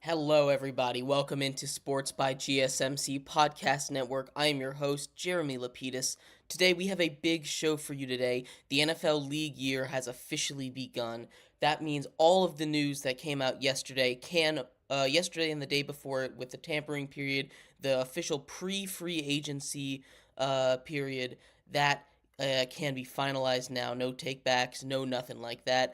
Hello, everybody. Welcome into Sports by GSMC Podcast Network. I am your host, Jeremy Lapidus. Today, we have a big show for you today. The NFL league year has officially begun. That means all of the news that came out yesterday and the day before it with the tampering period, the official pre-free agency period, that can be finalized now. No takebacks, no nothing like that.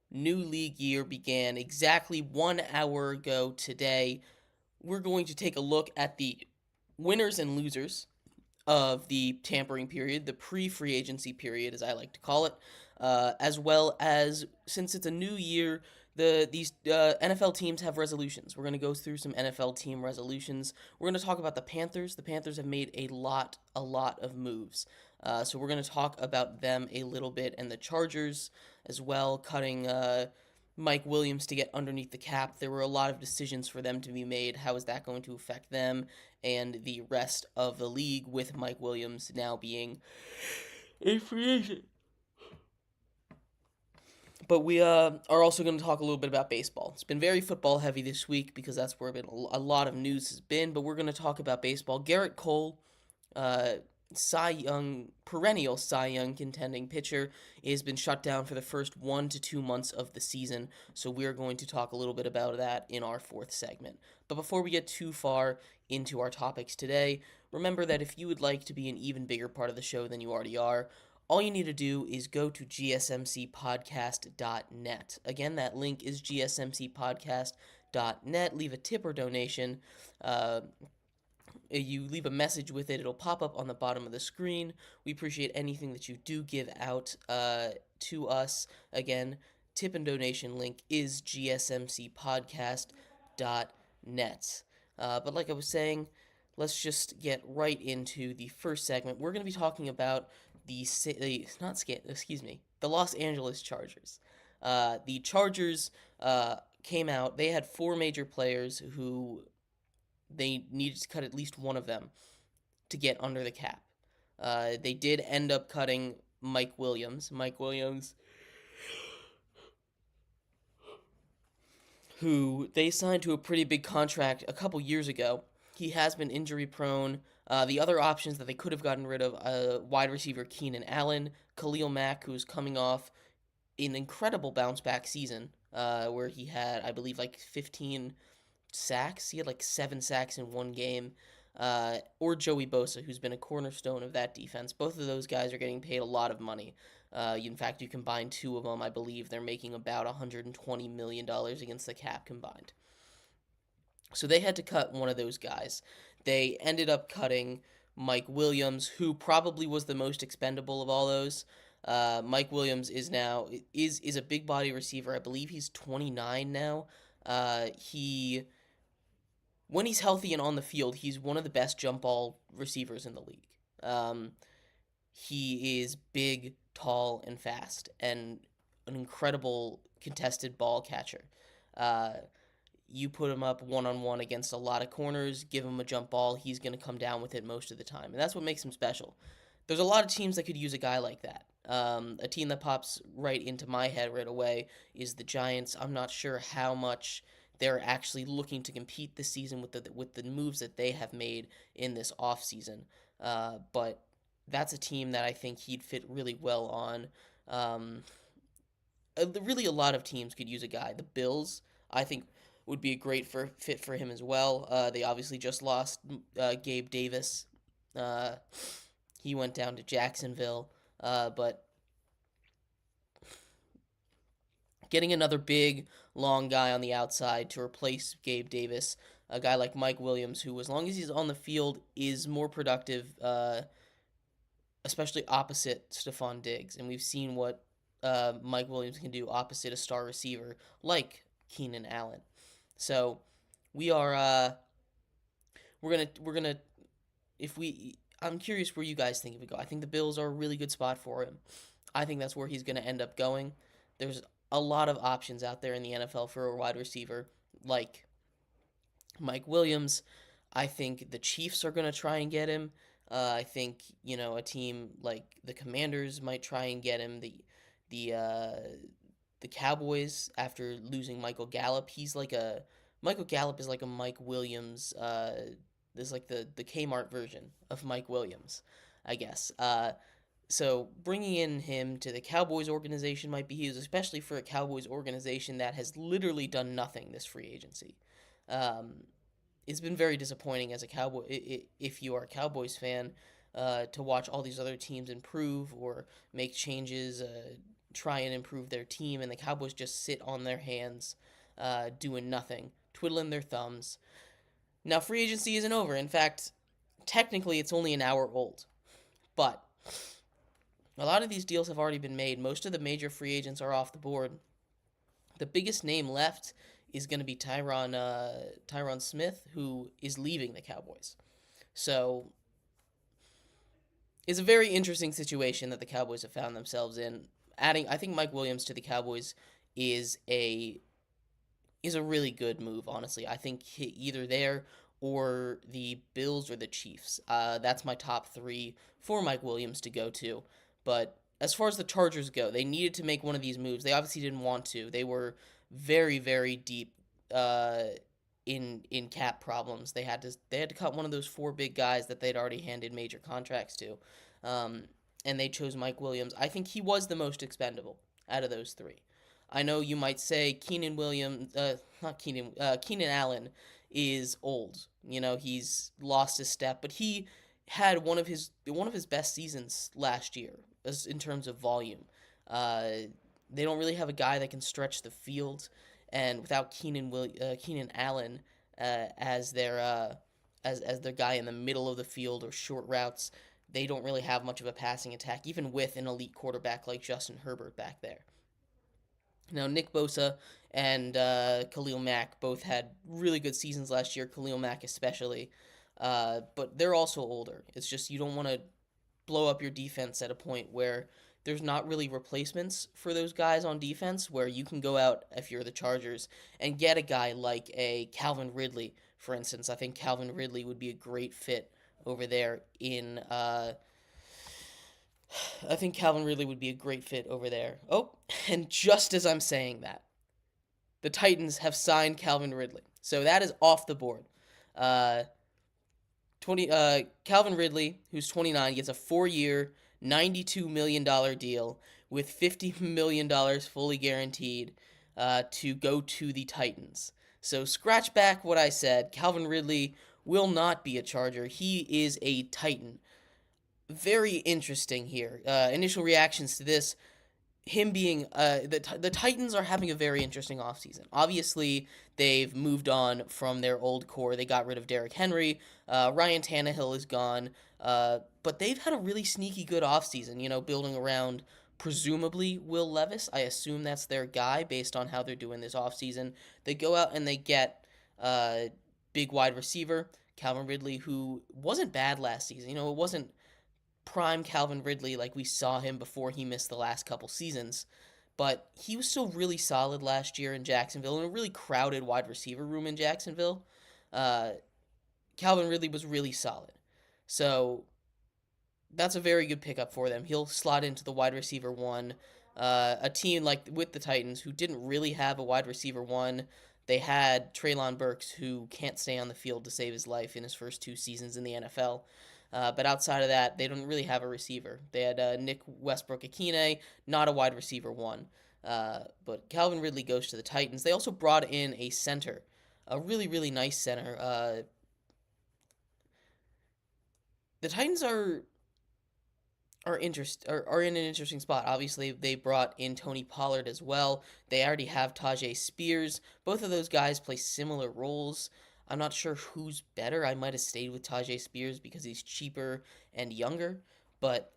New league year began exactly 1 hour ago today. We're going to take a look at the winners and losers of the tampering period, the pre-free agency period, as I like to call it, as well as since it's a new year, these NFL teams have resolutions. We're going to go through some NFL team resolutions. We're going to talk about the Panthers. The Panthers have made a lot of moves. So we're going to talk about them a little bit, and the Chargers as well, cutting Mike Williams to get underneath the cap. There were a lot of decisions for them to be made. How is that going to affect them and the rest of the league with Mike Williams now being a free agent? But we are also going to talk a little bit about baseball. It's been very football heavy this week because that's where a lot of news has been. But we're going to talk about baseball. Garrett Cole, uh, perennial Cy Young contending pitcher, has been shut down for the first 1 to 2 months of the season. So we're going to talk a little bit about that in our fourth segment. But before we get too far into our topics today, remember that if you would like to be an even bigger part of the show than you already are, all you need to do is go to gsmcpodcast.net. Again, that link is gsmcpodcast.net. Leave a tip or donation. You leave a message with it, it'll pop up on the bottom of the screen. We appreciate anything that you do give out to us. Again, tip and donation link is gsmcpodcast.net. But like I was saying, let's just get right into the first segment. We're going to be talking about the Los Angeles Chargers. The Chargers came out. They had four major players who they needed to cut at least one of them to get under the cap. They did end up cutting Mike Williams. Mike Williams, who they signed to a pretty big contract a couple years ago. He has been injury prone. The other options that they could have gotten rid of, wide receiver Keenan Allen, Khalil Mack, who's coming off an incredible bounce back season, where he had, I believe, like 15 sacks. He had like 7 sacks in one game. Or Joey Bosa, who's been a cornerstone of that defense. Both of those guys are getting paid a lot of money. In fact, you combine two of them, I believe they're making about $120 million against the cap combined. So they had to cut one of those guys. They ended up cutting Mike Williams, who probably was the most expendable of all those. Mike Williams is a big body receiver. I believe he's 29 now. He When he's healthy and on the field, he's one of the best jump ball receivers in the league. Um, he is big, tall, and fast, and an incredible contested ball catcher. Uh, you put him up one on one against a lot of corners, give him a jump ball, he's going to come down with it most of the time. And that's what makes him special. There's a lot of teams that could use a guy like that. A team that pops right into my head right away is the Giants. I'm not sure how much they're actually looking to compete this season with the moves that they have made in this offseason. But that's a team that I think he'd fit really well on. Really, a lot of teams could use a guy. The Bills, I think, would be a great fit for him as well. They obviously just lost Gabe Davis. Uh, he went down to Jacksonville, but getting another big, long guy on the outside to replace Gabe Davis, a guy like Mike Williams, who, as long as he's on the field, is more productive, especially opposite Stephon Diggs. And we've seen what Mike Williams can do opposite a star receiver like Keenan Allen. So we are we're gonna if we I'm curious where you guys think it would go. I think the Bills are a really good spot for him. I think that's where he's going to end up going. There's a lot of options out there in the NFL for a wide receiver like Mike Williams. I think the Chiefs are going to try and get him. I think a team like the Commanders might try and get him. The Cowboys, after losing Michael Gallup, he's like a Michael Gallup is like a Mike Williams. Is like the Kmart version of Mike Williams, I guess. So bringing in him to the Cowboys organization might be huge, especially for a Cowboys organization that has literally done nothing this free agency. Um, it's been very disappointing as a Cowboy, if you are a Cowboys fan, to watch all these other teams improve or make changes, try and improve their team, and the Cowboys just sit on their hands, doing nothing, twiddling their thumbs. Now, free agency isn't over. In fact, technically, it's only an hour old, but a lot of these deals have already been made. Most of the major free agents are off the board. The biggest name left is going to be Tyron Smith, who is leaving the Cowboys. So it's a very interesting situation that the Cowboys have found themselves in. Adding, I think Mike Williams to the Cowboys is a really good move. Honestly, I think either there or the Bills or the Chiefs. That's my top three for Mike Williams to go to. But as far as the Chargers go, they needed to make one of these moves. They obviously didn't want to. They were very, very deep in cap problems. They had to cut one of those four big guys that they'd already handed major contracts to, and they chose Mike Williams. I think he was the most expendable out of those three. I know you might say Keenan Allen is old. You know, he's lost his step, but he had one of his best seasons last year as in terms of volume. Uh, they don't really have a guy that can stretch the field, and without Keenan Allen as their guy in the middle of the field or short routes, they don't really have much of a passing attack, even with an elite quarterback like Justin Herbert back there. Now, Nick Bosa and Khalil Mack both had really good seasons last year, Khalil Mack especially, but they're also older. It's just you don't want to blow up your defense at a point where there's not really replacements for those guys on defense, where you can go out, if you're the Chargers, and get a guy like a Calvin Ridley, for instance. I think Calvin Ridley would be a great fit over there in I think Calvin Ridley would be a great fit over there. Oh, and just as I'm saying that, the Titans have signed Calvin Ridley. So that is off the board. Uh, 20 Calvin Ridley, who's 29, gets a 4-year, $92 million deal with $50 million fully guaranteed to go to the Titans. So scratch back what I said. Calvin Ridley will not be a Charger. He is a Titan. Very interesting here. Initial reactions to this, him being the Titans are having a very interesting offseason. Obviously, they've moved on from their old core. They got rid of Derrick Henry. Ryan Tannehill is gone. But they've had a really sneaky good offseason, building around presumably Will Levis. I assume that's their guy based on how they're doing this offseason. They go out and they get big wide receiver, Calvin Ridley, who wasn't bad last season. It wasn't prime Calvin Ridley like we saw him before he missed the last couple seasons, but he was still really solid last year in Jacksonville, in a really crowded wide receiver room in Jacksonville. Uh, Calvin Ridley was really solid. So that's a very good pickup for them. He'll slot into the wide receiver one. A team like with the Titans who didn't really have a wide receiver one. They had Treylon Burks, who can't stay on the field to save his life in his first 2 seasons in the NFL. But outside of that, they don't really have a receiver. They had Nick Westbrook-Akine, not a wide receiver one. But Calvin Ridley goes to the Titans. They also brought in a center, a really, really nice center. The Titans are in an interesting spot. Obviously, they brought in Tony Pollard as well. They already have Tajay Spears. Both of those guys play similar roles. I'm not sure who's better. I might have stayed with Tajay Spears because he's cheaper and younger, but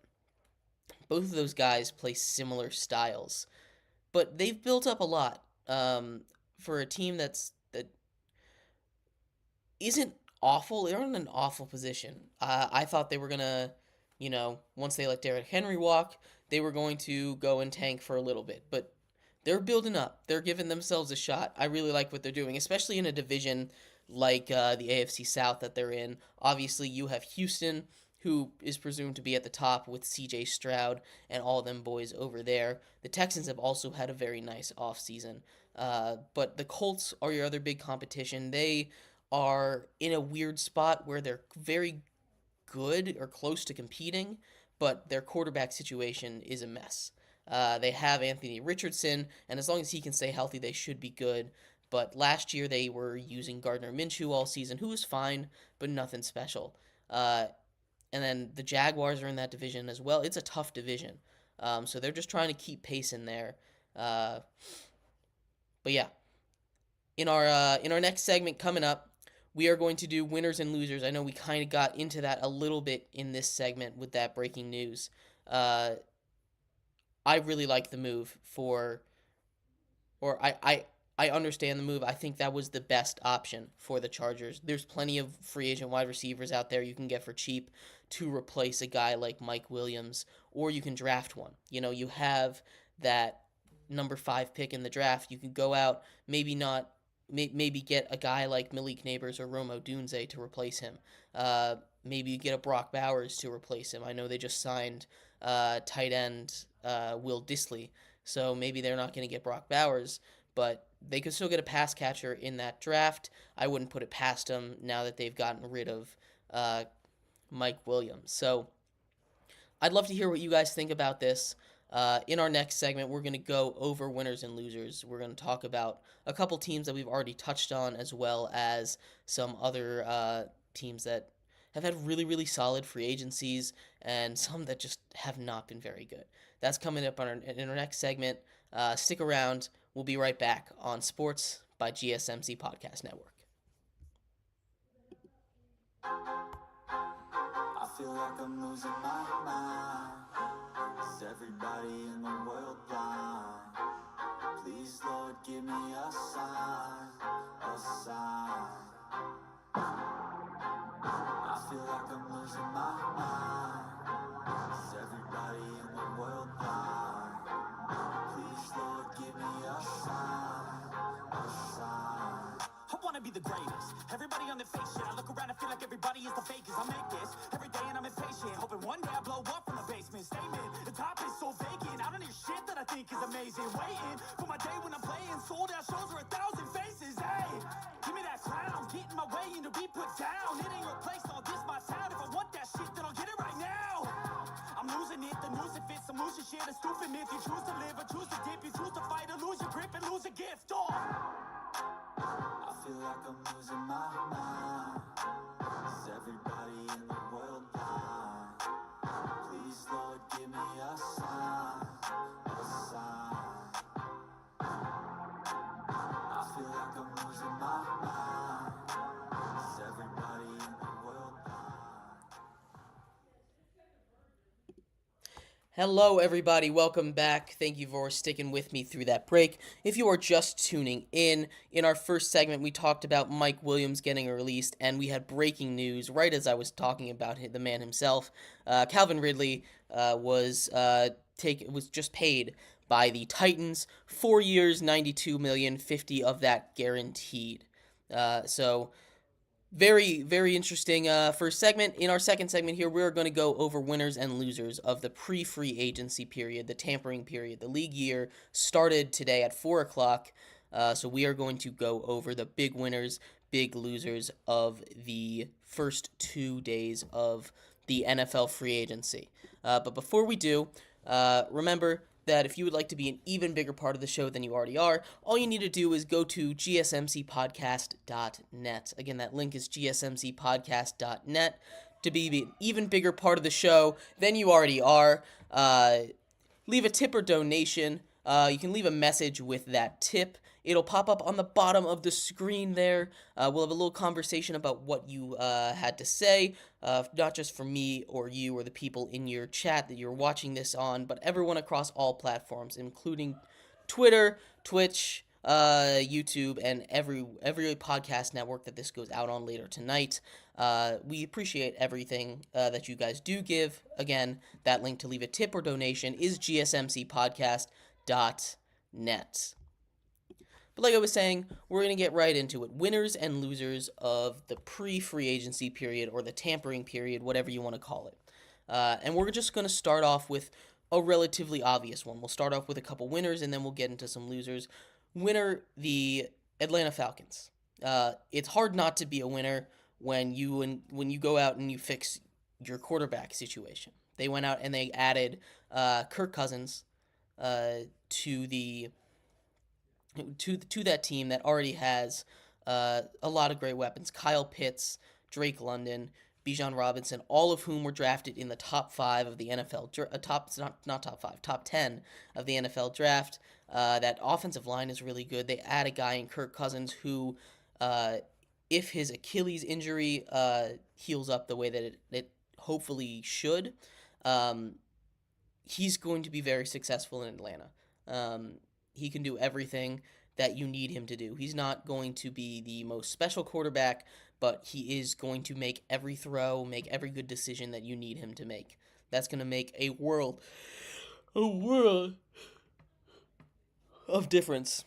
both of those guys play similar styles. But they've built up a lot for a team that isn't awful. They're in an awful position. I thought they were gonna, once they let Derrick Henry walk, they were going to go and tank for a little bit. But they're building up. They're giving themselves a shot. I really like what they're doing, especially in a division like the AFC South that they're in. Obviously, you have Houston, who is presumed to be at the top with CJ Stroud and all them boys over there. The Texans have also had a very nice offseason. But the Colts are your other big competition. They are in a weird spot where they're very good or close to competing, but their quarterback situation is a mess. They have Anthony Richardson, and as long as he can stay healthy, they should be good. But last year they were using Gardner Minshew all season, who was fine, but nothing special. Uh, and then the Jaguars are in that division as well. It's a tough division, so they're just trying to keep pace in there. Uh, but yeah, in our next segment coming up, we are going to do winners and losers. I know we kind of got into that a little bit in this segment with that breaking news. Uh, I really like the move for, or I understand the move. I think that was the best option for the Chargers. There's plenty of free agent wide receivers out there you can get for cheap to replace a guy like Mike Williams, or you can draft one. You have that number 5 pick in the draft. You can go out, maybe not, maybe get a guy like Malik Neighbors or Rome Odunze to replace him. Maybe you get a Brock Bowers to replace him. I know they just signed tight end Will Dissly, so maybe they're not going to get Brock Bowers, but they could still get a pass catcher in that draft. I wouldn't put it past them now that they've gotten rid of Mike Williams. So I'd love to hear what you guys think about this. In our next segment, we're going to go over winners and losers. We're going to talk about a couple teams that we've already touched on, as well as some other teams that have had really, really solid free agencies and some that just have not been very good. That's coming up in our next segment. Stick around. We'll be right back on Sports by GSMC Podcast Network. I feel like I'm losing my mind. Is everybody in the world blind? Please, Lord, give me a sign, a sign. I feel like I'm losing my mind. Is everybody in the world blind? Please, Lord, give me a sign, a sign. I wanna be the greatest. Everybody on the fake shit. I look around and feel like everybody is the fakest. I make this every day and I'm impatient. Hoping one day I blow up from the basement. Statement, the top is so vacant. I don't hear shit that I think is amazing. Waiting for my day when I'm playing. Sold out shows with 1,000 faces. Hey, give me that crown. Get in my way and to be put down. It ain't your place, all this my town. If I want that shit, then I'll get it right now. I'm losing it, the news it fits. I'm losing shit, a stupid myth. You choose to live or choose to dip. You choose to fight or lose your grip and lose a gift. Oh. I feel like I'm losing my mind. Is everybody in the world blind? Please, Lord, give me a sign, a sign. I feel like I'm losing my mind. Is everybody in the world blind? Hello, everybody. Welcome back. Thank you for sticking with me through that break. If you are just tuning in our first segment, we talked about Mike Williams getting released, and we had breaking news right as I was talking about the man himself. Calvin Ridley was just paid by the Titans, 4 years, $92 million, 50 of that guaranteed. So very, very interesting first segment. In our second segment here, we're going to go over winners and losers of the pre-free agency period, the tampering period. The league year started today at 4 o'clock, so we are going to go over the big winners, big losers of the first 2 days of the NFL free agency. But before we do, remember that if you would like to be an even bigger part of the show than you already are, all you need to do is go to gsmcpodcast.net. Again, that link is gsmcpodcast.net to be an even bigger part of the show than you already are. Leave a tip or donation. You can leave a message with that tip. It'll pop up on the bottom of the screen there. We'll have a little conversation about what you had to say, not just for me or you or the people in your chat that you're watching this on, but everyone across all platforms, including Twitter, Twitch, YouTube, and every podcast network that this goes out on later tonight. We appreciate everything that you guys do give. Again, that link to leave a tip or donation is gsmcpodcast.net. But like I was saying, we're going to get right into it. Winners and losers of the pre-free agency period, or the tampering period, whatever you want to call it. And we're just going to start off with a relatively obvious one. We'll start off with a couple winners, and then we'll get into some losers. Winner, the Atlanta Falcons. It's hard not to be a winner when you go out and you fix your quarterback situation. They went out and they added Kirk Cousins to the to that team that already has a lot of great weapons. Kyle Pitts, Drake London, Bijan Robinson, all of whom were drafted in the top five of the NFL not top five, top 10 of the NFL draft. That offensive line is really good. They add a guy in Kirk Cousins who, if his Achilles injury heals up the way that it hopefully should, um, he's going to be very successful in Atlanta. Um, he can do everything that you need him to do. He's not going to be the most special quarterback, but he is going to make every throw, make every good decision that you need him to make. That's going to make a world of difference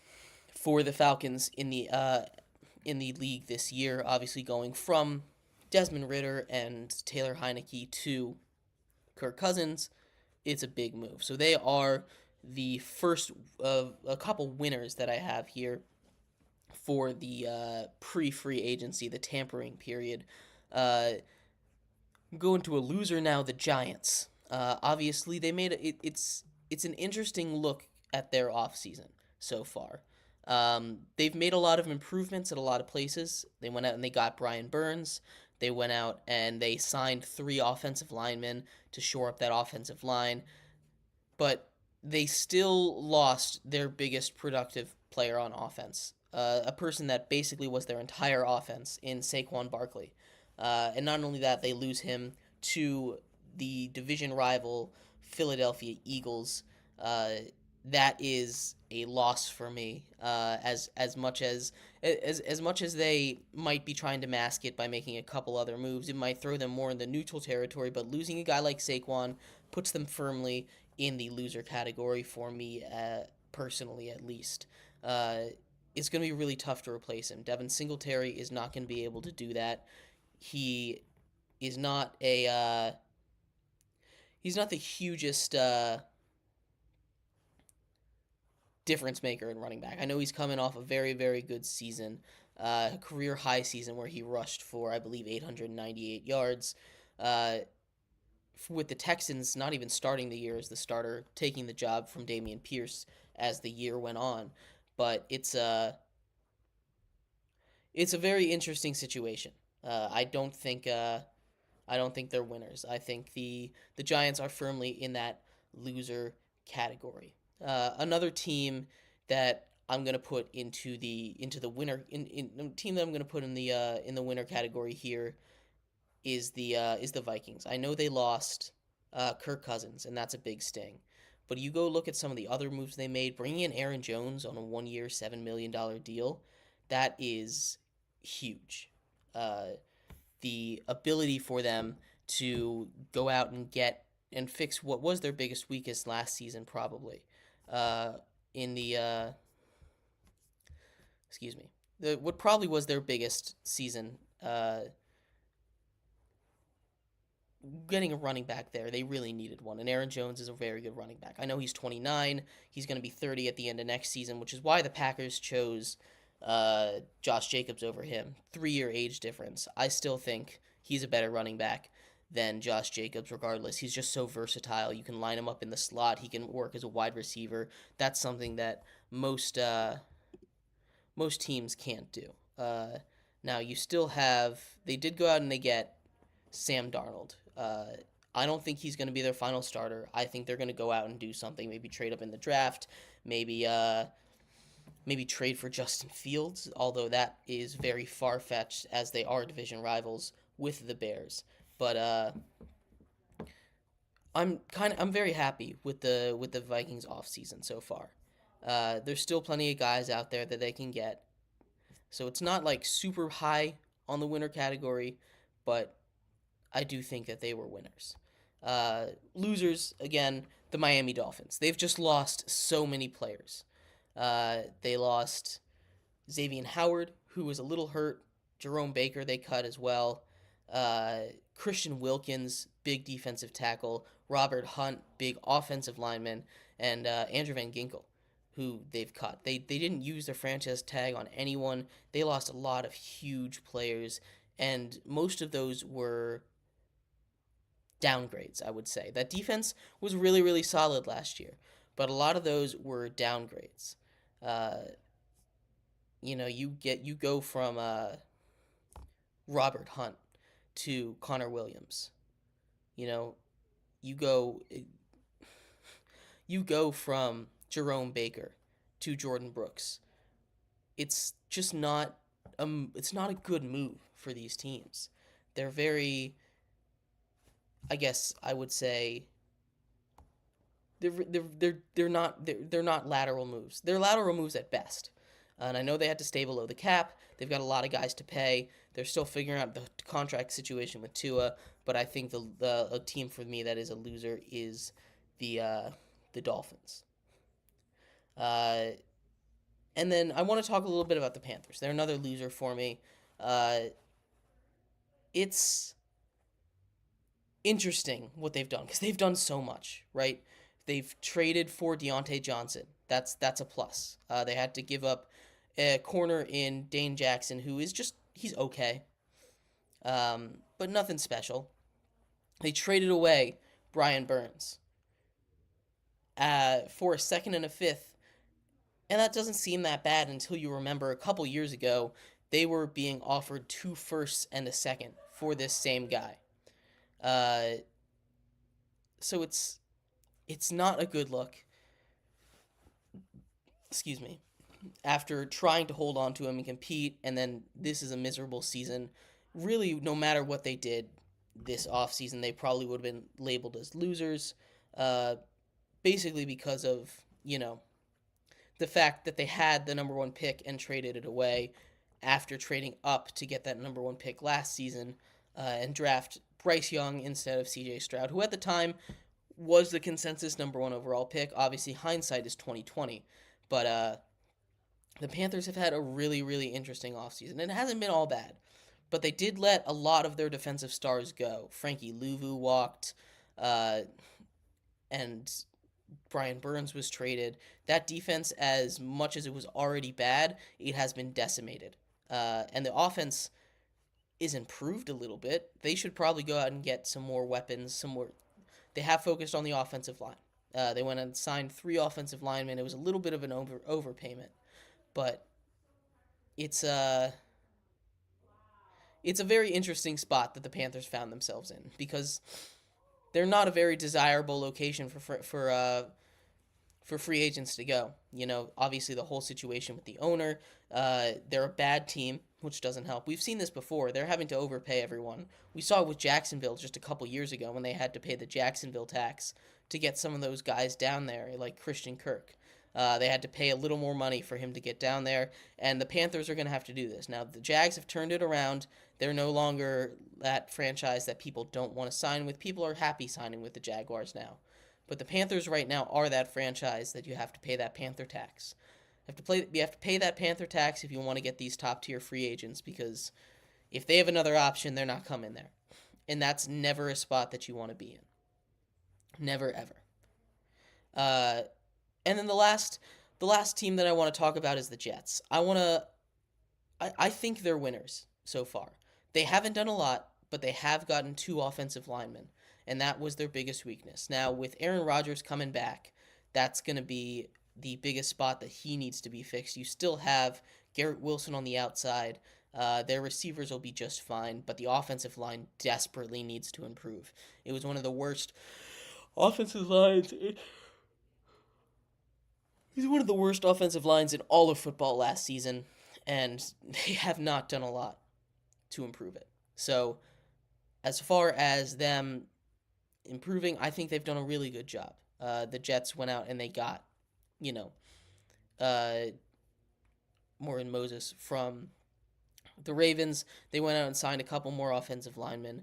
for the Falcons in the league this year. Obviously, going from Desmond Ritter and Taylor Heineke to Kirk Cousins, it's a big move. So they are the first of a couple winners that I have here for the pre-free agency, the tampering period. Uh, Going to a loser now, the Giants. Obviously, they made it's an interesting look at their offseason so far. They've made a lot of improvements at a lot of places. They went out and they got Brian Burns. They went out and they signed three offensive linemen to shore up that offensive line, but they still lost their biggest productive player on offense, a person that basically was their entire offense in Saquon Barkley. And not only that, they lose him to the division rival Philadelphia Eagles. That is a loss for me. As much as they might be trying to mask it by making a couple other moves, it might throw them more in the neutral territory. But losing a guy like Saquon puts them firmly in the loser category for me, personally at least. It's going to be really tough to replace him. Devin Singletary is not going to be able to do that. He is not he's not the hugest difference maker in running back. I know he's coming off a very, very good season, career high season where he rushed for, I believe, 898 yards. With the Texans not even starting the year as the starter, taking the job from Dameon Pierce as the year went on. But it's a very interesting situation. I don't think they're winners. I think the Giants are firmly in that loser category. Another team that I'm gonna put into the winner in team that I'm gonna put in the winner category here is the Vikings. I know they lost Kirk Cousins, and that's a big sting. But you go look at some of the other moves they made, bringing in Aaron Jones on a 1 year, $7 million deal. That is huge. The ability for them to go out and get and fix what was their biggest weakest last season, probably. In the excuse me, what probably was their biggest season. Getting a running back there, they really needed one, and Aaron Jones is a very good running back. I know he's 29, he's going to be 30 at the end of next season, which is why the Packers chose Josh Jacobs over him. 3 year age difference. I still think he's a better running back than Josh Jacobs regardless. He's just so versatile. You can line him up in the slot. He can work as a wide receiver. That's something that most teams can't do. Now you still have, they did go out and they get Sam Darnold. I don't think he's going to be their final starter. I think they're going to go out and do something. Maybe trade up in the draft. Maybe trade for Justin Fields, although that is very far-fetched as they are division rivals with the Bears. But I'm very happy with the Vikings offseason so far. There's still plenty of guys out there that they can get. So it's not like super high on the winner category, but I do think that they were winners. Losers, again, the Miami Dolphins. They've just lost so many players. They lost Xavier Howard, who was a little hurt. Jerome Baker they cut as well. Christian Wilkins, big defensive tackle. Robert Hunt, big offensive lineman. And Andrew Van Ginkel, who they've cut. They didn't use their franchise tag on anyone. They lost a lot of huge players, and most of those were downgrades, I would say. That defense was really, really solid last year, but a lot of those were downgrades. Uh, you go from Robert Hunt to Connor Williams. You know, you go you go from Jerome Baker to Jordan Brooks. It's just not it's not a good move for these teams. They're very, I guess I would say, they're not lateral moves. They're lateral moves at best. And I know they had to stay below the cap. They've got a lot of guys to pay. They're still figuring out the contract situation with Tua, but I think the a team for me that is a loser is the Dolphins. Uh, and then I want to talk a little bit about the Panthers. They're another loser for me. Uh, it's interesting what they've done because they've done so much, right? They've traded for Deontay Johnson. That's a plus. They had to give up a corner in Dane Jackson, who is just he's okay, but nothing special. They traded away Brian Burns for a second and a fifth, and that doesn't seem that bad until you remember a couple years ago they were being offered 2 firsts and a second for this same guy. Uh, so it's not a good look. Excuse me. After trying to hold on to him and compete, and then this is a miserable season. Really, no matter what they did this offseason, they probably would have been labeled as losers. Uh, Basically because of, the fact that they had the number one pick and traded it away after trading up to get that number one pick last season and draft Bryce Young instead of CJ Stroud, who at the time was the consensus number one overall pick. Obviously, hindsight is 2020, but the Panthers have had a really, really interesting offseason, and it hasn't been all bad. But they did let a lot of their defensive stars go. Frankie Louvu walked, and Brian Burns was traded. That defense, as much as it was already bad, it has been decimated. And the offense is improved a little bit. They should probably go out and get some more weapons, some more. They have focused on the offensive line. They went and signed 3 offensive linemen. It was a little bit of an overpayment, but it's a very interesting spot that the Panthers found themselves in because they're not a very desirable location for free agents to go. Obviously the whole situation with the owner. They're a bad team, which doesn't help. We've seen this before. They're having to overpay everyone. We saw it with Jacksonville just a couple years ago when they had to pay the Jacksonville tax to get some of those guys down there, like Christian Kirk. They had to pay a little more money for him to get down there, and the Panthers are going to have to do this. Now, the Jags have turned it around. They're no longer that franchise that people don't want to sign with. People are happy signing with the Jaguars now. But the Panthers right now are that franchise that you have to pay that Panther tax. You have to pay that Panther tax if you want to get these top-tier free agents because if they have another option, they're not coming there. And that's never a spot that you want to be in. Never, ever. And then the last team that I want to talk about is the Jets. I think they're winners so far. They haven't done a lot, but they have gotten 2 offensive linemen, and that was their biggest weakness. Now, with Aaron Rodgers coming back, that's going to be the biggest spot that he needs to be fixed. You still have Garrett Wilson on the outside. Their receivers will be just fine, but the offensive line desperately needs to improve. It was one of the worst offensive lines. He's one of the worst offensive lines in all of football last season, and they have not done a lot to improve it. So, as far as them improving, I think they've done a really good job. The Jets went out and they got, Morgan Moses from the Ravens. They went out and signed a couple more offensive linemen.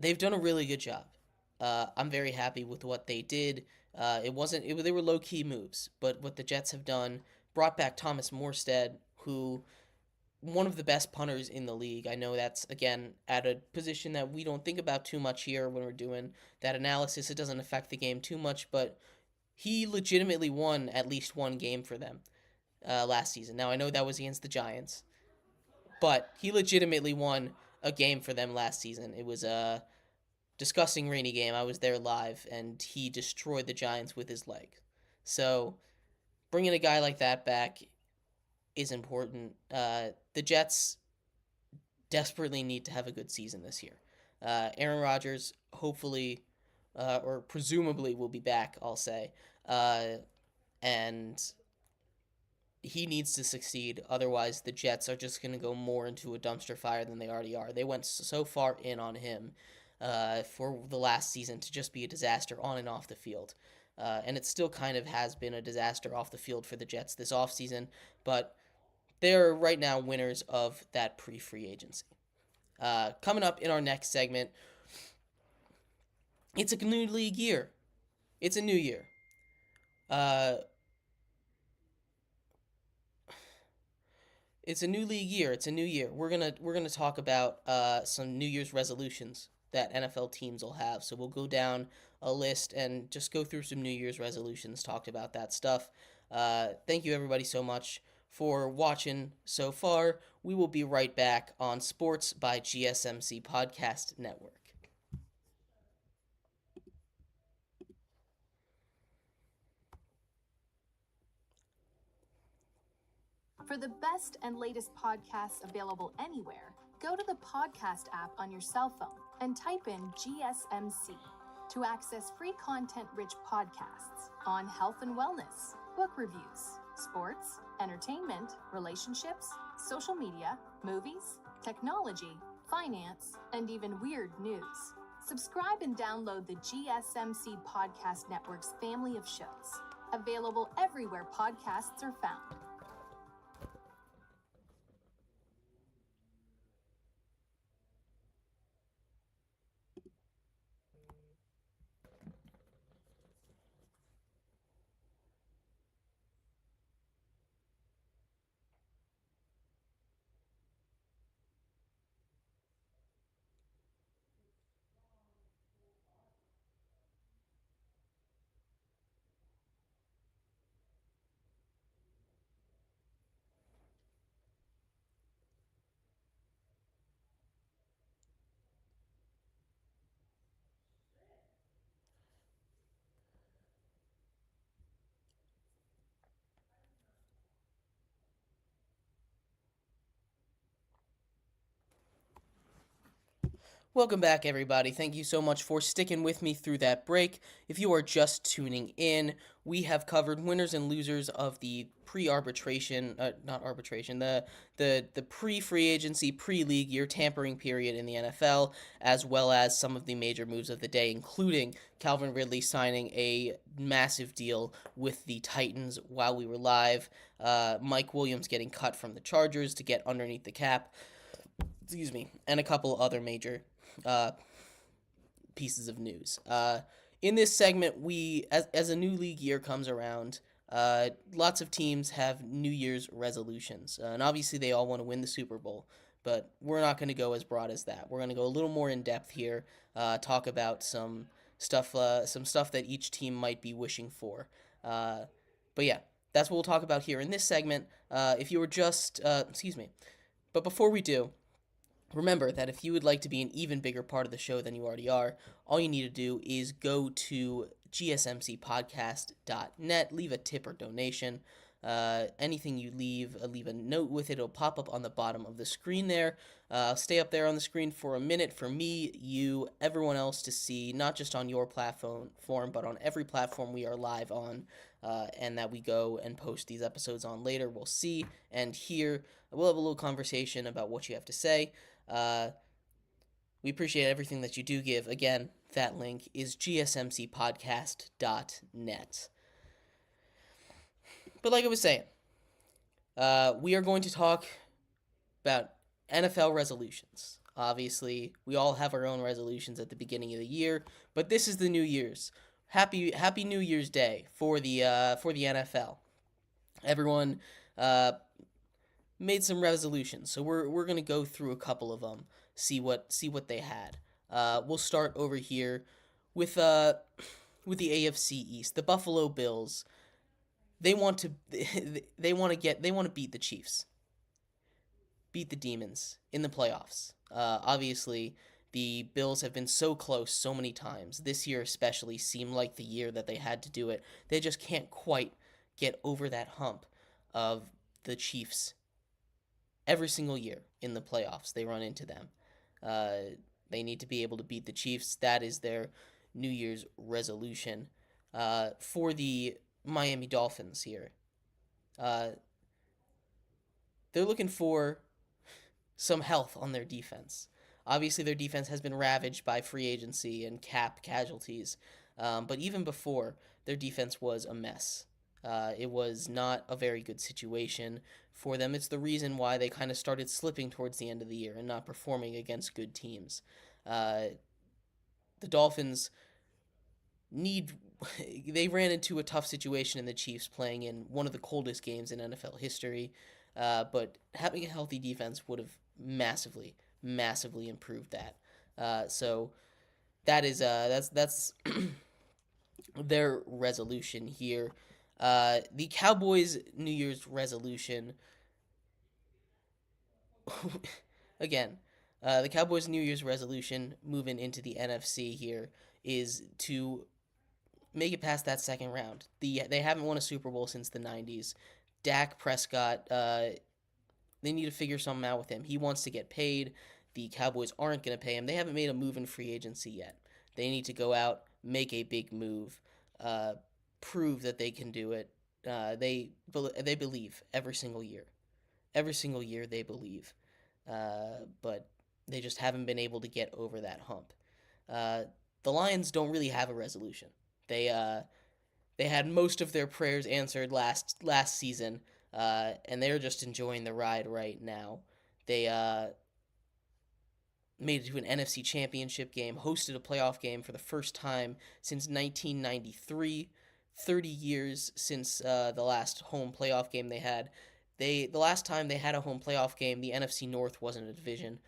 They've done a really good job. I'm very happy with what they did. They were low-key moves, but what the Jets have done, brought back Thomas Morstead, who one of the best punters in the league. I know that's, again, at a position that we don't think about too much here when we're doing that analysis. It doesn't affect the game too much, but he legitimately won at least one game for them last season. Now, I know that was against the Giants, but he legitimately won a game for them last season. It was a disgusting rainy game. I was there live, and he destroyed the Giants with his leg. So bringing a guy like that back is important. The Jets desperately need to have a good season this year. Aaron Rodgers, hopefully, or presumably, will be back, I'll say. And he needs to succeed. Otherwise, the Jets are just going to go more into a dumpster fire than they already are. They went so far in on him for the last season to just be a disaster on and off the field. And it still kind of has been a disaster off the field for the Jets this offseason, but they're right now winners of that pre-free agency. Coming up in our next segment, it's a new league year. It's a new year. It's a new league year. It's a new year. We're gonna talk about some New Year's resolutions that NFL teams will have. So we'll go down a list and just go through some New Year's resolutions. Talked about that stuff. Thank you everybody so much for watching so far. We will be right back on Sports by GSMC Podcast Network. For the best and latest podcasts available anywhere, go to the podcast app on your cell phone and type in GSMC to access free content-rich podcasts on health and wellness, book reviews, sports, entertainment, relationships, social media, movies, technology, finance, and even weird news. Subscribe and download the GSMC Podcast Network's family of shows, available everywhere podcasts are found. Welcome back, everybody. Thank you so much for sticking with me through that break. If you are just tuning in, we have covered winners and losers of the pre-arbitration, not arbitration, the pre-free agency, pre-league year tampering period in the NFL, as well as some of the major moves of the day, including Calvin Ridley signing a massive deal with the Titans while we were live, Mike Williams getting cut from the Chargers to get underneath the cap, excuse me, and a couple other major pieces of news. In this segment, as a new league year comes around, lots of teams have New Year's resolutions, and obviously they all want to win the Super Bowl. But we're not going to go as broad as that. We're going to go a little more in depth here. Talk about some stuff that each team might be wishing for. But yeah, that's what we'll talk about here in this segment. If you were just, excuse me, but before we do, remember that if you would like to be an even bigger part of the show than you already are, all you need to do is go to gsmcpodcast.net, leave a tip or donation. Anything you leave a note with it. It'll pop up on the bottom of the screen there. Stay up there on the screen for a minute for me, you, everyone else to see, not just on your platform, but on every platform we are live on, and that we go and post these episodes on later. We'll see and hear. We'll have a little conversation about what you have to say. We appreciate everything that you do give. Again, that link is gsmcpodcast.net. But like I was saying, we are going to talk about NFL resolutions. Obviously, we all have our own resolutions at the beginning of the year, but this is the New Year's. Happy New Year's Day for the NFL. Everyone made some resolutions, so we're gonna go through a couple of them, see what they had. We'll start over here with with the AFC East. The Buffalo Bills, they want to they want to beat the Chiefs, beat the Demons in the playoffs. Obviously, the Bills have been so close so many times. This year especially seemed like the year that they had to do it. They just can't quite get over that hump of the Chiefs. Every single year in the playoffs, they run into them. They need to be able to beat the Chiefs. That is their New Year's resolution. For the Miami Dolphins here, uh, they're looking for some health on their defense. Obviously, their defense has been ravaged by free agency and cap casualties, but even before, their defense was a mess. It was not a very good situation for them. It's the reason why they kind of started slipping towards the end of the year and not performing against good teams. Uh, the Dolphins need they ran into a tough situation in the Chiefs playing in one of the coldest games in NFL history, but having a healthy defense would have massively improved that. So that is that's their resolution here. The Cowboys' New Year's resolution again. The Cowboys' New Year's resolution moving into the NFC here is to make it past that second round. They haven't won a Super Bowl since the 90s. Dak Prescott, they need to figure something out with him. He wants to get paid. The Cowboys aren't going to pay him. They haven't made a move in free agency yet. They need to go out, make a big move, prove that they can do it. They believe every single year. Every single year they believe, but they just haven't been able to get over that hump. The Lions don't really have a resolution. They had most of their prayers answered last season, and they're just enjoying the ride right now. They made it to an NFC Championship game, hosted a playoff game for the first time since 1993. 30 years since the last home playoff game they had. The last time they had a home playoff game, the NFC North wasn't a division.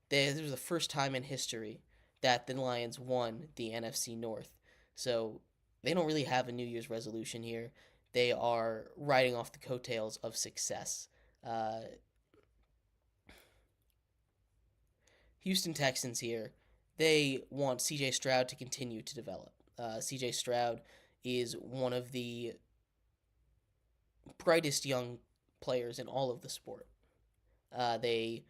This was the first time in history that the Lions won the NFC North. So they don't really have a New Year's resolution here. They are riding off the coattails of success. Houston Texans here, they want CJ Stroud to continue to develop. CJ Stroud is one of the brightest young players in all of the sport. They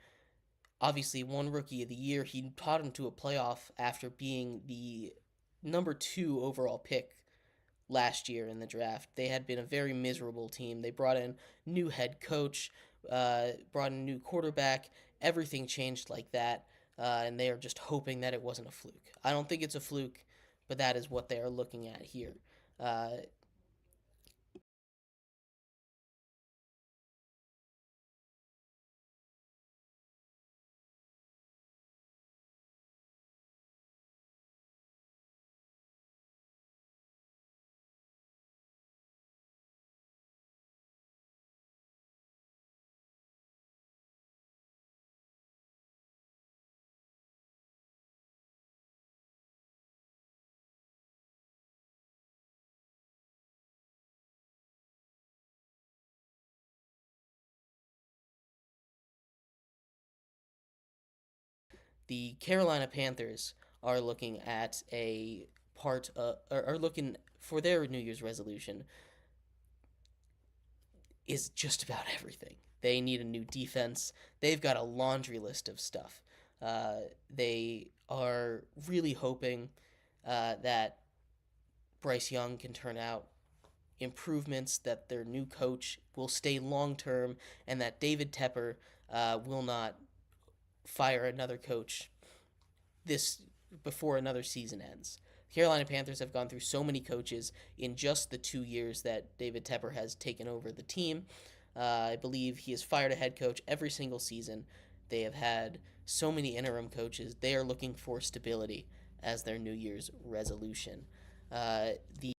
obviously won Rookie of the Year. He taught him to a playoff after being the number 2 overall pick last year in the draft. They had been a very miserable team. They brought in new head coach, brought in a new quarterback. Everything changed like that, and they are just hoping that it wasn't a fluke. I don't think it's a fluke, but that is what they are looking at here. The Carolina Panthers are looking at a are looking for their New Year's resolution is just about everything. They need a new defense. They've got a laundry list of stuff. They are really hoping that Bryce Young can turn out improvements, that their new coach will stay long term, and that David Tepper will not fire another coach this before another season ends. The Carolina Panthers have gone through so many coaches in just the 2 years that David Tepper has taken over the team. I believe he has fired a head coach every single season. They have had so many interim coaches. They are looking for stability as their New Year's resolution. The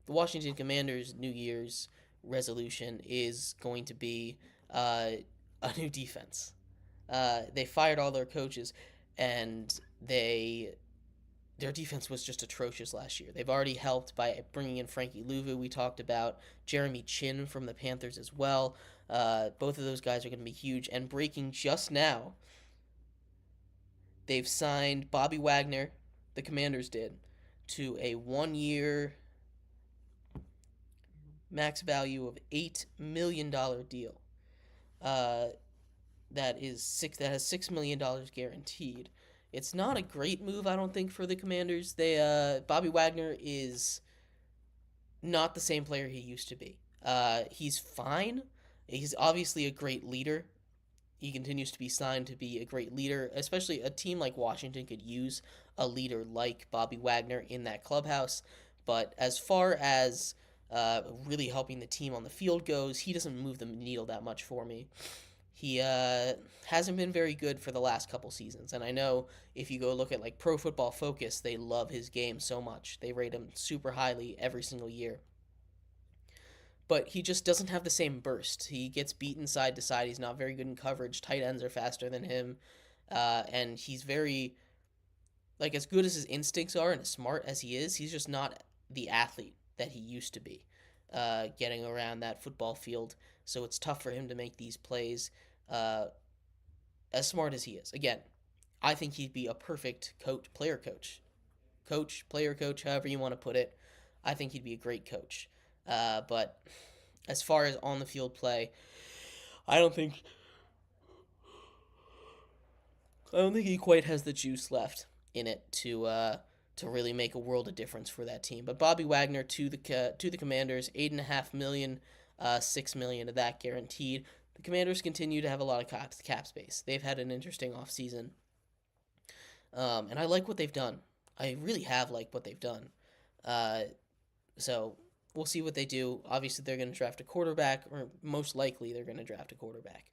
the Washington Commanders' New Year's resolution is going to be a new defense. They fired all their coaches, and their defense was just atrocious last year. They've already helped by bringing in Frankie Louvu. We talked about Jeremy Chin from the Panthers as well. Both of those guys are going to be huge. And breaking just now, they've signed Bobby Wagner, the Commanders did, to a 1-year max value of $8 million deal. That has $6 million guaranteed. It's not a great move, I don't think, for the Commanders. Bobby Wagner is not the same player he used to be. He's fine. He's obviously a great leader. He continues to be signed to be a great leader, especially a team like Washington could use a leader like Bobby Wagner in that clubhouse. But as far as really helping the team on the field goes, he doesn't move the needle that much for me. He hasn't been very good for the last couple seasons, and I know if you go look at like Pro Football Focus, they love his game so much. They rate him super highly every single year. But he just doesn't have the same burst. He gets beaten side to side. He's not very good in coverage. Tight ends are faster than him, and he's very like as good as his instincts are and as smart as he is. He's just not the athlete that he used to be, getting around that football field. So it's tough for him to make these plays. As smart as he is. Again, I think he'd be a perfect player coach, however you want to put it. I think he'd be a great coach. But as far as on the field play, I don't think he quite has the juice left in it to really make a world of difference for that team. But Bobby Wagner to the Commanders, $8.5 million, $6 million of that guaranteed. The Commanders continue to have a lot of cap space. They've had an interesting offseason. And I like what they've done. I really have liked what they've done. So we'll see what they do. Obviously, they're going to draft a quarterback, or most likely they're going to draft a quarterback.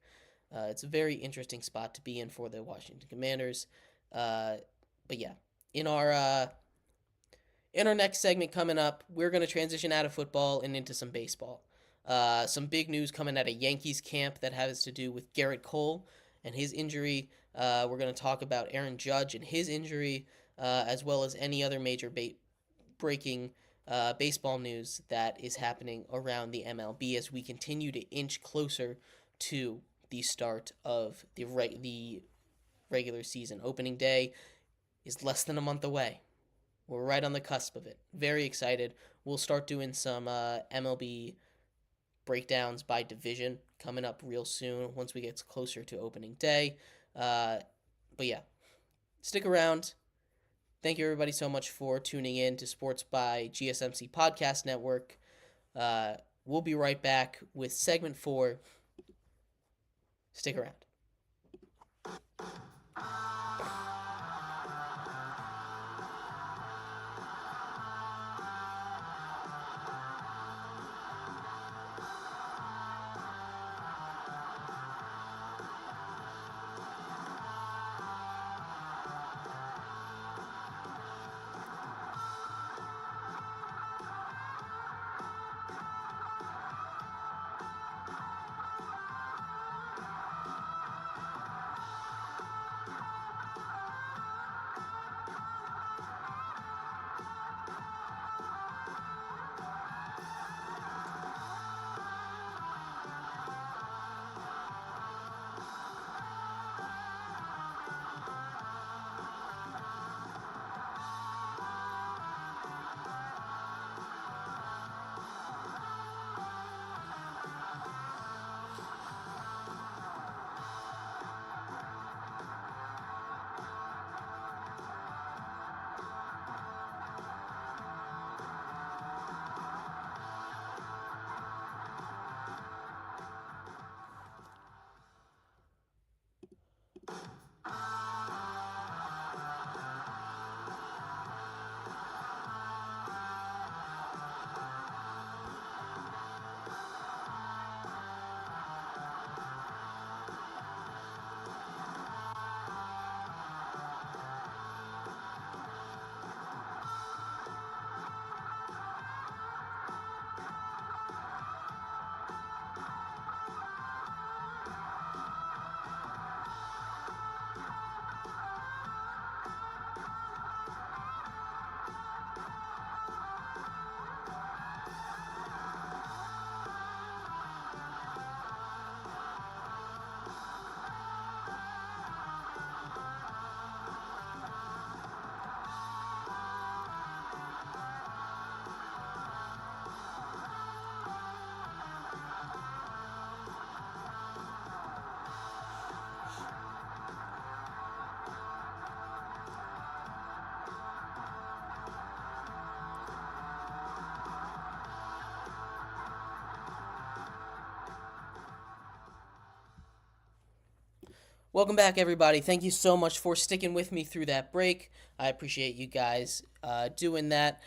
It's a very interesting spot to be in for the Washington Commanders. But yeah, in our next segment coming up, we're going to transition out of football and into some baseball. Some big news coming out of Yankees camp that has to do with Garrett Cole and his injury. We're going to talk about Aaron Judge and his injury, as well as any other major breaking baseball news that is happening around the MLB as we continue to inch closer to the start of the regular season. Opening day is less than a month away. We're right on the cusp of it. Very excited. We'll start doing some MLB breakdowns by division coming up real soon once we get closer to opening day. But yeah, stick around. Thank you everybody so much for tuning in to Sports by GSMC Podcast Network. We'll be right back with segment 4. Stick around. Welcome back, everybody. Thank you so much for sticking with me through that break. I appreciate you guys doing that.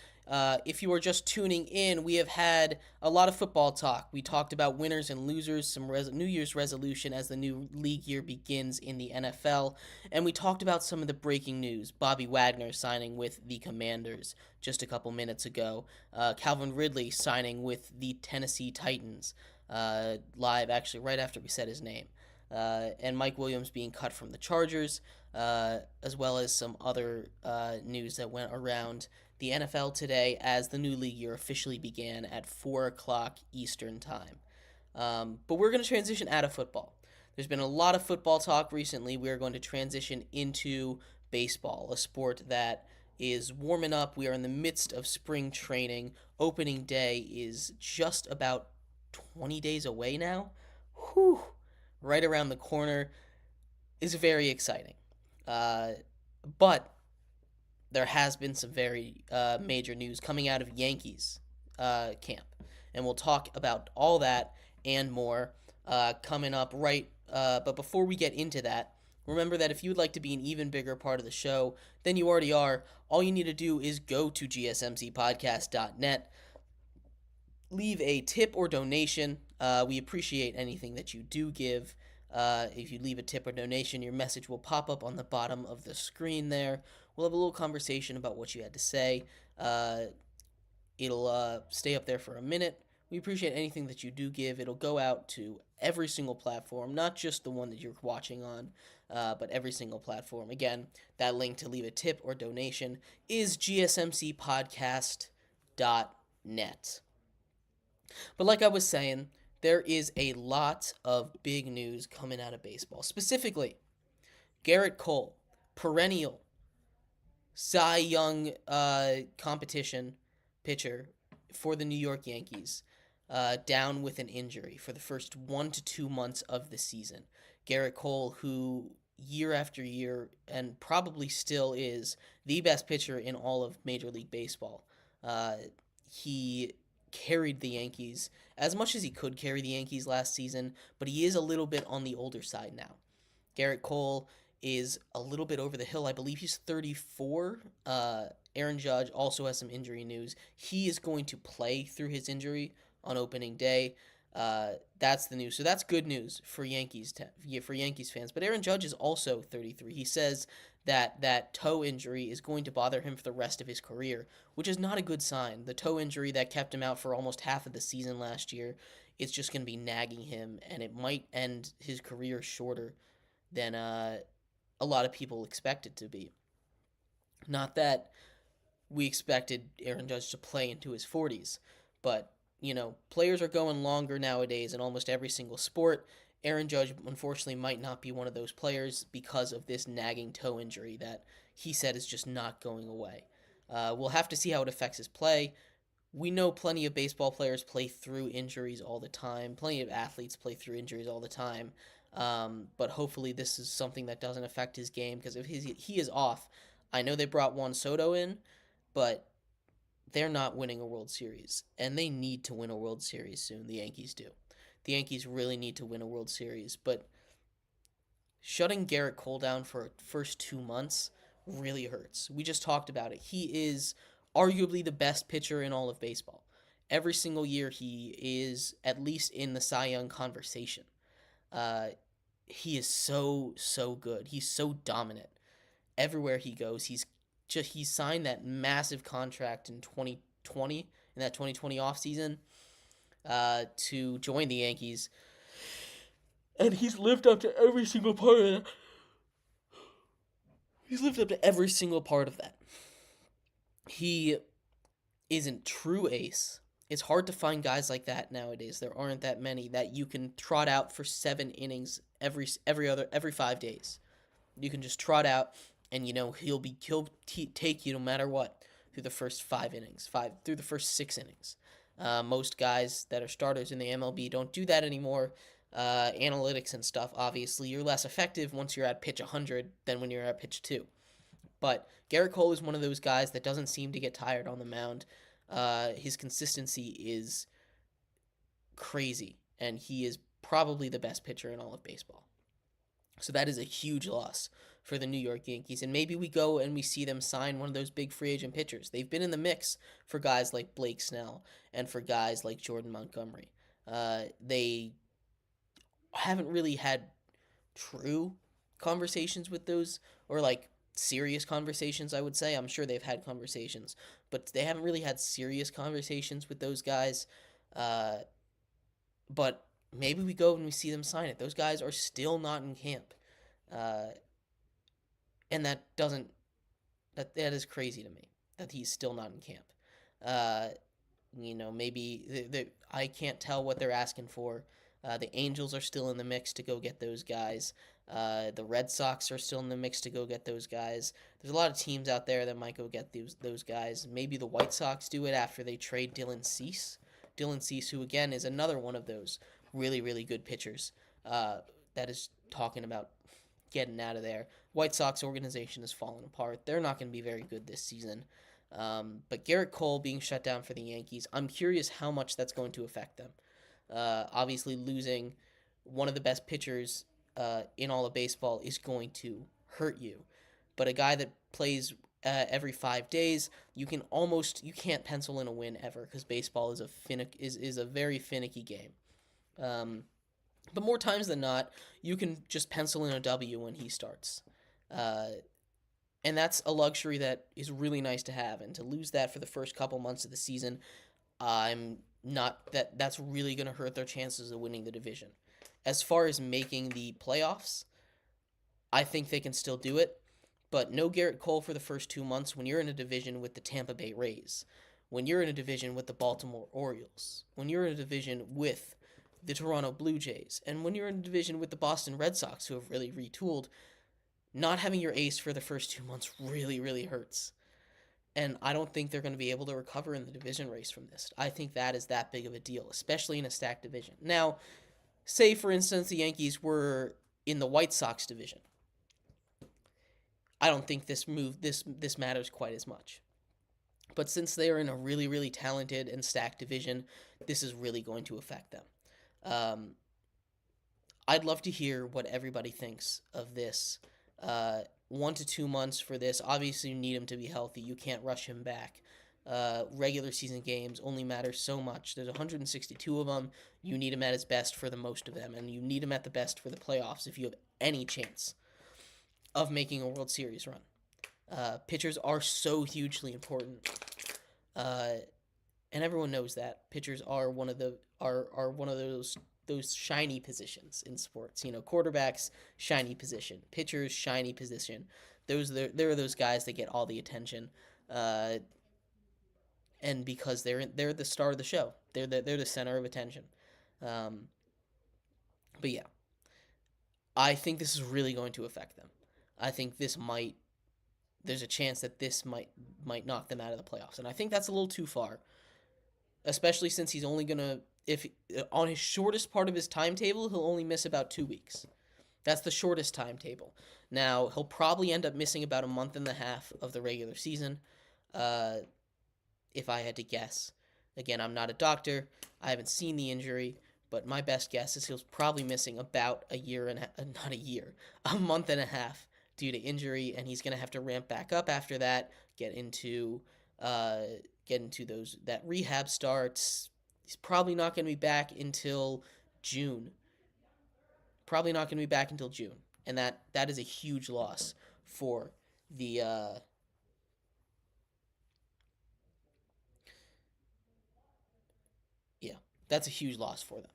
If you are just tuning in, we have had a lot of football talk. We talked about winners and losers, some New Year's resolution as the new league year begins in the NFL, and we talked about some of the breaking news. Bobby Wagner signing with the Commanders just a couple minutes ago. Calvin Ridley signing with the Tennessee Titans, live actually right after we said his name. And Mike Williams being cut from the Chargers, as well as some other news that went around the NFL today as the new league year officially began at 4 o'clock Eastern Time. But we're going to transition out of football. There's been a lot of football talk recently. We are going to transition into baseball, a sport that is warming up. We are in the midst of spring training. Opening day is just about 20 days away now. Whew! Right around the corner, is very exciting. But there has been some very major news coming out of Yankees camp. And we'll talk about all that and more coming up right. But before we get into that, remember that if you would like to be an even bigger part of the show than you already are, all you need to do is go to gsmcpodcast.net. Leave a tip or donation. We appreciate anything that you do give. If you leave a tip or donation, your message will pop up on the bottom of the screen there. We'll have a little conversation about what you had to say. It'll stay up there for a minute. We appreciate anything that you do give. It'll go out to every single platform, not just the one that you're watching on, but every single platform. Again, that link to leave a tip or donation is gsmcpodcast.net. But like I was saying, there is a lot of big news coming out of baseball. Specifically, Garrett Cole, perennial Cy Young competition pitcher for the New York Yankees, down with an injury for the first 1 to 2 months of the season. Garrett Cole, who year after year, and probably still is, the best pitcher in all of Major League Baseball. He carried the Yankees as much as he could carry the Yankees last season, but he is a little bit on the older side now. Garrett Cole is a little bit over the hill. I believe he's 34. Aaron Judge also has some injury news. He is going to play through his injury on opening day. That's the news. So that's good news for Yankees fans. But Aaron Judge is also 33. He says that toe injury is going to bother him for the rest of his career, which is not a good sign. The toe injury that kept him out for almost half of the season last year is just going to be nagging him, and it might end his career shorter than a lot of people expect it to be. Not that we expected Aaron Judge to play into his 40s, but players are going longer nowadays in almost every single sport. Aaron Judge, unfortunately, might not be one of those players because of this nagging toe injury that he said is just not going away. We'll have to see how it affects his play. We know plenty of baseball players play through injuries all the time. Plenty of athletes play through injuries all the time. But hopefully this is something that doesn't affect his game, because if he is off, I know they brought Juan Soto in, but they're not winning a World Series, and they need to win a World Series soon. The Yankees do. The Yankees really need to win a World Series, but shutting Garrett Cole down for the first 2 months really hurts. We just talked about it. He is arguably the best pitcher in all of baseball. Every single year he is at least in the Cy Young conversation. He is so good. He's so dominant. Everywhere he goes, he signed that massive contract in 2020, in that 2020 offseason, to join the Yankees. And he's lived up to every single part of that. He is a true ace. It's hard to find guys like that nowadays. There aren't that many that you can trot out for 7 innings every 5 days. You can just trot out, and he'll take you no matter what through the first 5 innings, through the first 6 innings. Most guys that are starters in the MLB don't do that anymore. Analytics and stuff, obviously, you're less effective once you're at pitch 100 than when you're at pitch 2. But Garrett Cole is one of those guys that doesn't seem to get tired on the mound. His consistency is crazy, and he is probably the best pitcher in all of baseball. So that is a huge loss for the New York Yankees. And maybe we go and we see them sign one of those big free agent pitchers. They've been in the mix for guys like Blake Snell and for guys like Jordan Montgomery. They haven't really had true conversations with those, or like serious conversations, I would say. I'm sure they've had conversations, but they haven't really had serious conversations with those guys. Uh, but maybe we go and we see them sign it. Those guys are still not in camp. Uh, and that is crazy to me that he's still not in camp. Uh, maybe I can't tell what they're asking for. The Angels are still in the mix to go get those guys. The Red Sox are still in the mix to go get those guys. There's a lot of teams out there that might go get those guys. Maybe the White Sox do it after they trade Dylan Cease. Dylan Cease, who again is another one of those really, really good pitchers that is talking about getting out of there. White Sox organization has fallen apart. They're not going to be very good this season. But Garrett Cole being shut down for the Yankees, I'm curious how much that's going to affect them. Obviously, losing one of the best pitchers in all of baseball is going to hurt you. But a guy that plays every 5 days, you can't pencil in a win ever, because baseball is a very finicky game. But more times than not, you can just pencil in a W when he starts. And that's a luxury that is really nice to have. And to lose that for the first couple months of the season, that's really going to hurt their chances of winning the division. As far as making the playoffs, I think they can still do it. But no Garrett Cole for the first 2 months when you're in a division with the Tampa Bay Rays, when you're in a division with the Baltimore Orioles, when you're in a division with the Toronto Blue Jays, and when you're in a division with the Boston Red Sox, who have really retooled. Not having your ace for the first 2 months really, really hurts. And I don't think they're going to be able to recover in the division race from this. I think that is that big of a deal, especially in a stacked division. Now, say, for instance, the Yankees were in the White Sox division. I don't think this matters quite as much. But since they are in a really, really talented and stacked division, this is really going to affect them. I'd love to hear what everybody thinks of this. 1 to 2 months for this. Obviously, you need him to be healthy. You can't rush him back. Regular season games only matter so much. There's 162 of them. You need him at his best for the most of them, and you need him at the best for the playoffs if you have any chance of making a World Series run. Pitchers are so hugely important, and everyone knows that pitchers are one of those shiny positions in sports. Quarterbacks, shiny position. Pitchers, shiny position. There are those guys that get all the attention, and because they're the star of the show. They're the center of attention. But yeah, I think this is really going to affect them. I think there's a chance that this might knock them out of the playoffs, and I think that's a little too far, especially since he's only gonna. If on his shortest part of his timetable, he'll only miss about 2 weeks. That's the shortest timetable. Now, he'll probably end up missing about a month and a half of the regular season, if I had to guess. Again, I'm not a doctor. I haven't seen the injury, but my best guess is he's probably missing about a month and a half due to injury, and he's going to have to ramp back up after that, get into that rehab starts. He's probably not going to be back until June. And that is a huge loss for the that's a huge loss for them.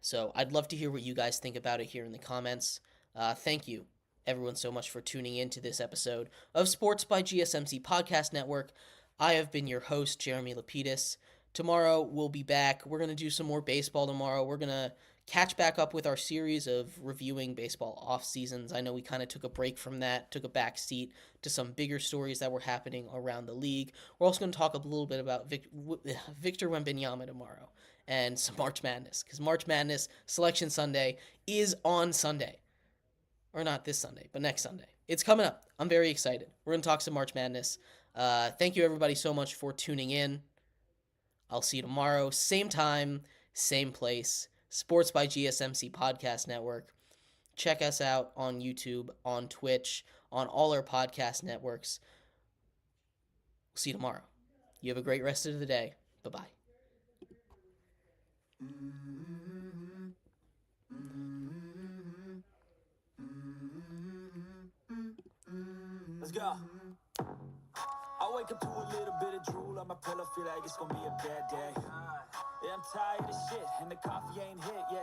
So I'd love to hear what you guys think about it here in the comments. Thank you, everyone, so much for tuning in to this episode of Sports by GSMC Podcast Network. I have been your host, Jeremy Lapidus. Tomorrow we'll be back. We're going to do some more baseball tomorrow. We're going to catch back up with our series of reviewing baseball off seasons. I know we kind of took a break from that, took a back seat to some bigger stories that were happening around the league. We're also going to talk a little bit about Victor Wembanyama tomorrow and some March Madness, because March Madness Selection Sunday is on Sunday. Or not this Sunday, but next Sunday. It's coming up. I'm very excited. We're going to talk some March Madness. Thank you, everybody, so much for tuning in. I'll see you tomorrow, same time, same place. Sports by GSMC Podcast Network. Check us out on YouTube, on Twitch, on all our podcast networks. See you tomorrow. You have a great rest of the day. Bye-bye. Let's go. I wake up to a little bit of drool on my pillow, feel like it's gonna be a bad day. Yeah, I'm tired of shit, and the coffee ain't hit yet.